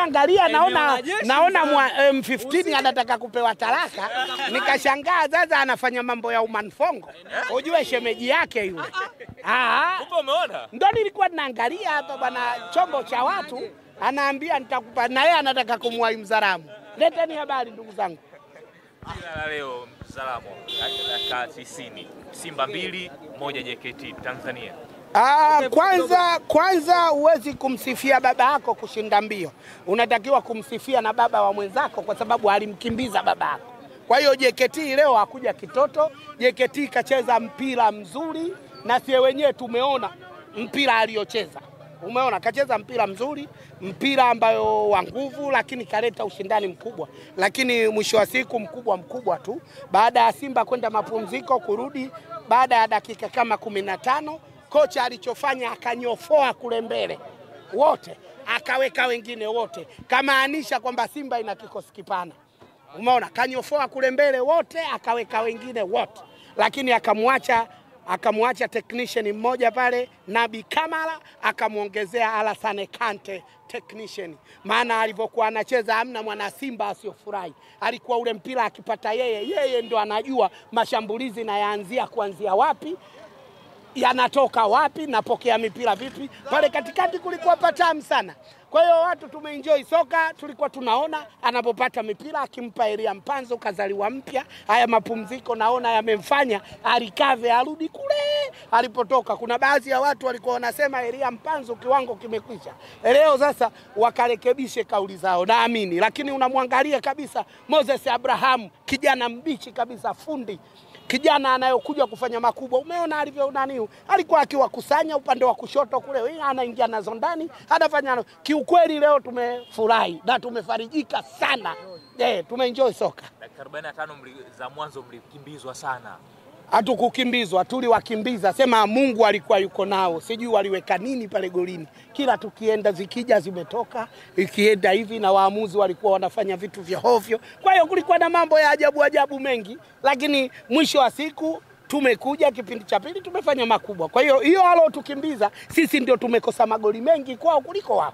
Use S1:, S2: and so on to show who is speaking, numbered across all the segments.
S1: nimeangalia naona M15 anataka kupewa talaka. Nikashangaa sasa anafanya mambo ya umanfongo. Ujue shemeji yake yule.
S2: Upo umeona?
S1: Ndio nilikuwa naangalia hapa bwana, chombo cha watu anaambia nitakupa, na yeye anataka kumwai Mzaramo. Leteni habari ndugu zangu.
S2: Leo Mzaramo dakika 90. Simba 2, 1 JKT Tanzania.
S1: Kwanza huwezi kumsifia baba yako kushinda mbio. Unatakiwa kumsifia na baba wa mwenzako kwa sababu alimkimbiza baba yako. Kwa hiyo JKT leo hakuja kitoto. JKT kacheza mpira mzuri na sie wenyewe tumeona mpira aliocheza. Umeona kacheza mpira mzuri, mpira ambayo wa nguvu, lakini kaleta ushindani mkubwa. Lakini mwisho wa siku mkubwa tu. Baada ya Simba kwenda mapumziko kurudi, baada ya dakika kama 15, kocha alichofanya akanyofoa kule mbele wote, akaweka wengine wote. Kama anisha kwamba Simba ina kikosi kipana. Umeona kanyofoa kule mbele wote, akaweka wengine wote. Lakini akamwacha technician mmoja pale Nabi Kamara, akamuongezea Alassane Kante technician. Maana alivyokuwa anacheza hamna mwana Simba asiyofurahi. Alikuwa ule mpira akipata yeye ndo anajua mashambulizi na yaanzia kuanzia wapi, yanatoka wapi, napokea mipira vipi. Pale katikati kulikuwa patamu sana. Kwa hiyo watu tumeenjoy soka, tulikuwa tunaona anapopata mipira akimpa Elia Mpanzo kazaliwa mpya. Haya mapumziko naona yamemfanya alikave arudi kule alipotoka. Kuna baadhi ya watu walikuwa wanasema Elia Mpanzo kiwango kimekwisha. Leo sasa wakarekebishe kauli zao, naamini. Lakini unamwangalia kabisa Moses Abraham, kijana mbichi kabisa, fundi. Kijana anayokuja kufanya makubwa. Umeona alivyo alikuwa akiwakusanya upande wa kushoto kule, anaingia nazo ndani, anafanya. Kiukweli leo tumefurahi na tumefarijika sana. Tumeenjoy soka.
S2: Dakika 45 za mwanzo mlikimbizwa sana.
S1: Hatukukimbizwa, tuliwakimbiza. Sema Mungu alikuwa yuko nao. Sijui waliweka nini pale golini. Kila tukienda zikija zimetoka, ikienda hivi, na waamuzi walikuwa wanafanya vitu vya hovyo. Kwa hiyo kulikuwa na mambo ya ajabu mengi, lakini mwisho wa siku tumekuja kipindi cha pili tumefanya makubwa. Kwa hiyo halo tukimbiza, sisi ndio tumekosa magoli mengi kwao kuliko wao.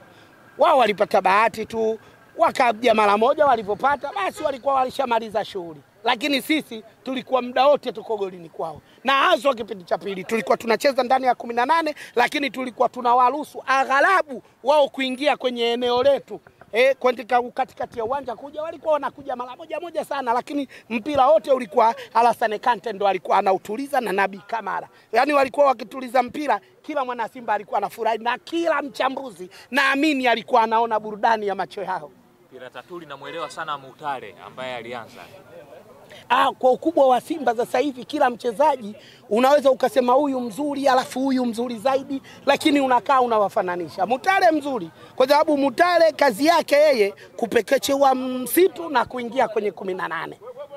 S1: Wao walipata bahati tu, wakaja mara moja, walipopata basi walikuwa walishamaliza shughuli. Lakini sisi tulikuwa muda wote tuko golini kwao. Na haswa kipindi cha pili tulikuwa tunacheza ndani ya 18, lakini tulikuwa tunawaruhusu aghalabu wao kuingia kwenye eneo letu. Katikati ya uwanja kuja, walikuwa wanakuja mara moja sana, lakini mpira wote ulikuwa Alassane Kante ndo alikuwa anautuliza na Nabi Kamara. Yaani walikuwa wakituliza mpira, kila mwana Simba alikuwa anafurahi na kila mchambuzi naamini alikuwa anaona burudani ya macho yao.
S2: Mpira tatuli namuelewa sana Mutale ambaye alianza.
S1: Kwa ukubwa wa Simba sasa hivi kila mchezaji unaweza ukasema huyu mzuri alafu huyu mzuri zaidi, lakini unakaa unawafananisha. Mutale mzuri kwa sababu Mutale kazi yake yeye kupekechewa msitu na kuingia kwenye 18.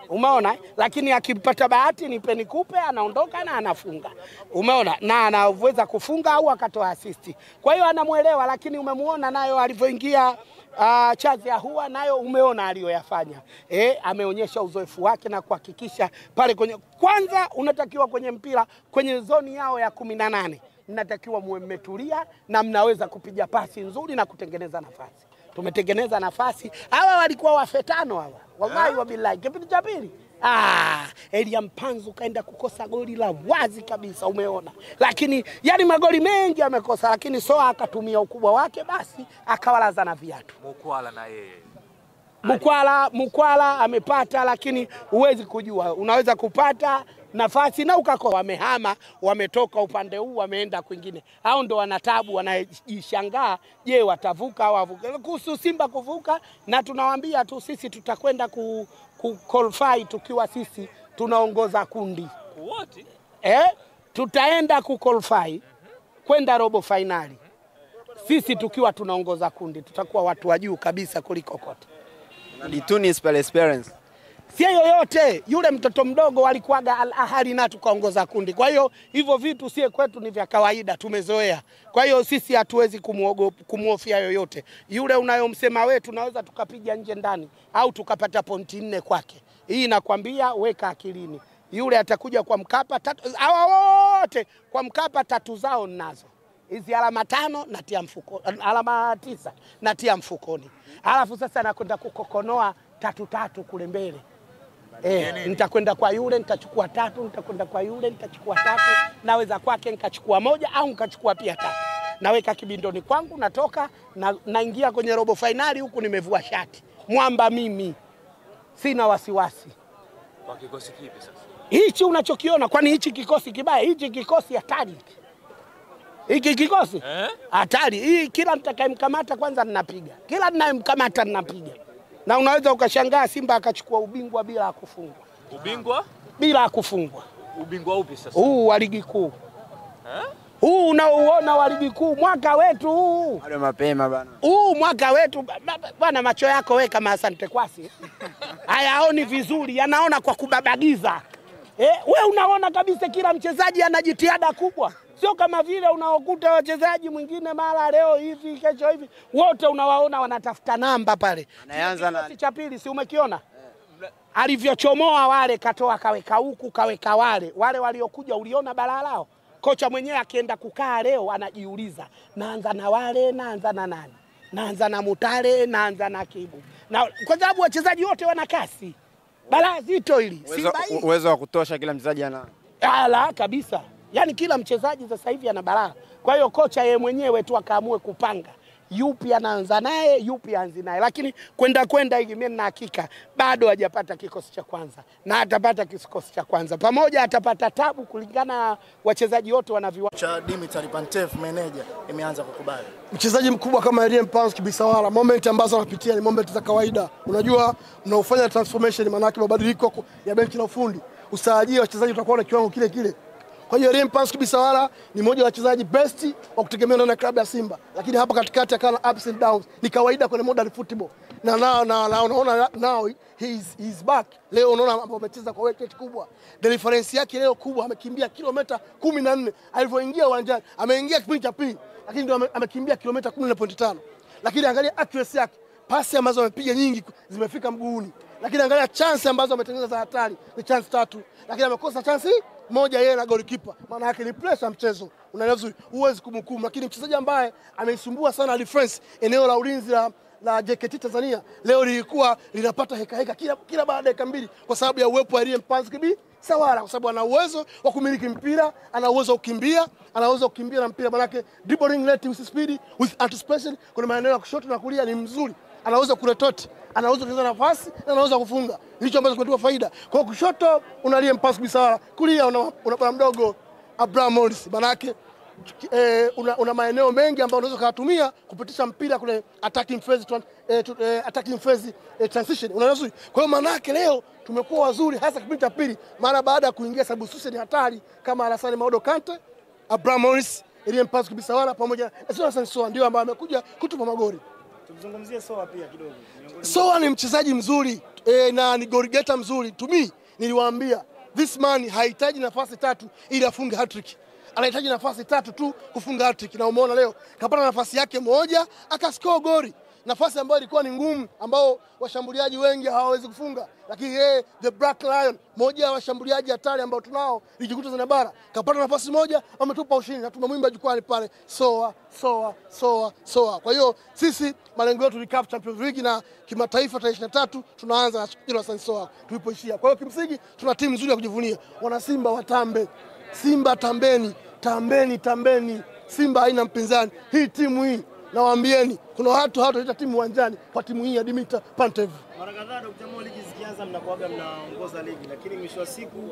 S1: Umeona? Lakini akipata bahati nipe nikupe, anaondoka na anafunga. Umeona? Na anaweza kufunga au akatoa assist. Kwa hiyo anamuelewa, lakini umemuona nayo alivyoingia Chazi Ahoua, nayo umeona aliyoyafanya. Ameonyesha uzoefu wake na kuhakikisha pale kwenye, kwanza unatakiwa kwenye mpira kwenye zoni yao ya 18 mnatakiwa muwe mmetulia na mnaweza kupiga pasi nzuri na kutengeneza nafasi. Tumetengeneza nafasi. Hawa walikuwa wafetano hawa. Wallahi wa billahi. Kipindi cha pili Elia Mpanzo kaenda kukosa goli la wazi kabisa, umeona. Lakini yani magoli mengi amekosa, lakini Soa akatumia ukubwa wake basi akawalaza na viatu.
S2: Mukwala na yeye.
S1: Mukwala amepata, lakini huwezi kujua. Unaweza kupata nafasi na ukakosa. Wamehama, wametoka upande huu wameenda kwingine. Hao ndo wanatabu, wanajishangaa, je watavuka au wavuke. Kuhusu Simba kuvuka, na tunawaambia tu sisi tutakwenda qualify tukiwa sisi tunaongoza kundi.
S2: Wote?
S1: Tutaenda qualify kwenda robo finali. Sisi tukiwa tunaongoza kundi, tutakuwa watu wa juu kabisa kuliko kote.
S3: Ni Tunis pale Esperance.
S1: Sio yoyote, yule mtoto mdogo alikuwaga Al Ahly na tukaongoza kundi. Kwa hiyo hivyo vitu sie kwetu ni vya kawaida, tumezoea. Kwa hiyo sisi hatuwezi kumuhofia yoyote. Yule unayomsema wewe tunaweza tukapiga nje ndani au tukapata pointi 4 kwake. Hii nakwambia weka akilini. Yule atakuja kwa Mkapa hawa wote kwa Mkapa 3 zao ninazo. hizi alama 5 natia mfuko, alama 9 natia mfukoni. Alafu sasa nakwenda kukokonoa 3 kule mbele. Nitakwenda kwa yule nitachukua 3, nitakwenda kwa yule nitachukua 3, naweza kwake nikachukua 1 au nikachukua pia 3. Naweka kibindoni kwangu, natoka naingia kwenye robo finali, huku nimevua shati. Mwamba mimi. Sina wasiwasi.
S2: Kwa kikosi kipi sasa?
S1: Hichi unachokiona, kwani hichi kikosi kibaya? Hichi kikosi hatari. Hiki kikosi hatari. Hii kila nitakayemkamata kwanza ninapiga. Kila ninayemkamata ninapiga. Na unaweza ukashangaa Simba akachukua ubingwa bila kufungwa.
S2: Ubingwa?
S1: Bila kufungwa.
S2: Ubingwa upi sasa?
S1: Huu wa ligi kuu. Huu unaouona wa ligi kuu mwaka wetu huu.
S3: Bado mapema bana.
S1: Huu mwaka wetu bwana, macho yako wewe kama Asante Kwasi. Hayaoni vizuri, yanaona kwa kubabagiza. Wewe unaona kabisa kila mchezaji ana jitihada kubwa. Sio kama vile unaokuta wachezaji mwingine mara leo hivi kesho hivi, wote unawaona wanatafuta namba pale.
S3: Anaanza na
S1: cha pili, si umekiona? Alivyochomoa wale, katoa kaweka huku kaweka wale waliokuja, uliona balaa lao? Kocha mwenyewe akienda kukaa leo anajiuliza, naanza na wale, naanza na nani? Naanza na Mutale, naanza na Kibu. Na kwa sababu wachezaji wote wana kasi. Balaa zito hili.
S3: Uwezo wa kutosha kila mchezaji ana.
S1: Ala kabisa. Yaani kila mchezaji sasa hivi ana balaa. Kwa hiyo kocha yeye mwenyewe tu akaamue kupanga yupi anaanza naye, yupi aanzi naye. Lakini kwenda hivi mimi na hakika bado hajapata kikosi cha kwanza. Na atapata kikosi cha kwanza. Pamoja atapata tabu kulingana wachezaji wote wanavyo.
S4: Cha Dimitri Pantev manager imeanza kukubali.
S5: Mchezaji mkubwa kama Erien Panski Bisawala, moment ambazo anapitia ni moment za kawaida. Unajua mnaofanya transformation, maana yake mabadiliko ya benchi la ufundi. Usajili wachezaji utakuwa na kiwango kile kile. Kwa hiyo Erien Panski Bisawala ni mmoja wa wachezaji best wa kutegemea ndani ya klabu ya Simba, lakini hapa katikati akana ups and downs, ni kawaida kwenye modern football. Na unaona now he is back. Leo unaona amecheza kwa weight kubwa. The difference yake leo kubwa, amekimbia kilomita 14 alivyoingia uwanjani. Ameingia kipindi cha pili, lakini ndio amekimbia kilomita 14.5. Lakini angalia accuracy yake. Pasi ambazo amepiga nyingi zimefika mguuni. Lakini angalia chance ambazo ametengeneza za hatari ni chance 3. Lakini amekosa chance moja yeye na goalkeeper. Maana yake ni pressure mchezo. Unaelewa vizuri, huwezi kumhukumu. Lakini mchezaji ambaye ameisumbua sana defense eneo la ulinzi la JKT Tanzania leo lilikuwa linapata heka kila baada ya dakika 2 kwa sababu ya uwepo wa Erien Panski Bisawala, kwa sababu ana uwezo wa kumiliki mpira, ana uwezo wa kukimbia, ana uwezo wa kukimbia na mpira, maana yake dribbling rate with speed with anticipation kuna maeneo ya kushoto na kulia ni mzuri. Anaweza kuretoti, anaweza kucheza nafasi na anaweza kufunga. Hicho ambacho kinatupa faida. Kwa kushoto una Erien Panski Bisawala, kulia una bwana mdogo Abraham Morris. Maana yake una maeneo mengi ambayo unaweza kutumia kupitisha mpira kule attacking phase transition. Unaona vizuri. Kwa hiyo maana yake leo tumekuwa wazuri hasa kipindi cha pili, mara baada ya kuingia substitution hatari kama Alassane Maodo Kante, Abraham Morris, Erien Panski Bisawala pamoja na Soa ndio ambao amekuja kutupa magoli.
S4: Tumzungumzie Soa pia kidogo.
S5: Soa ni mchezaji mzuri na ni goal getter mzuri. To me niliwaambia this man hahitaji nafasi 3 ili afunge hat-trick. Anahitaji nafasi 3 tu kufunga hat-trick, na umeona leo kapata nafasi yake moja akascore goli. Nafasi ambayo ilikuwa ni ngumu, ambao washambuliaji wengi hawawezi kufunga, lakini yeye the Black Lion, moja ya washambuliaji hatari ambao tunao ligi Tanzania bara, kapata nafasi moja ametupa ushindi na tumemwimba jukwani pale Soa. Kwa hiyo sisi malengo yetu ni CAF Champions League na kimataifa tarehe 23 tunaanza na Jilo San Soa tulipoishia. Kwa hiyo kimsingi tuna timu nzuri ya kujivunia. Wana Simba watambe. Simba tambeni. Simba haina mpinzani. Hii timu hii nawaambieni kuna watu hawataita timu uwanjani kwa timu hii ya Dimitri Pantev.
S4: Mara kadhaa Dr. Mo, ligi zikianza mnakuaga mnaongoza ligi, lakini mwisho wa siku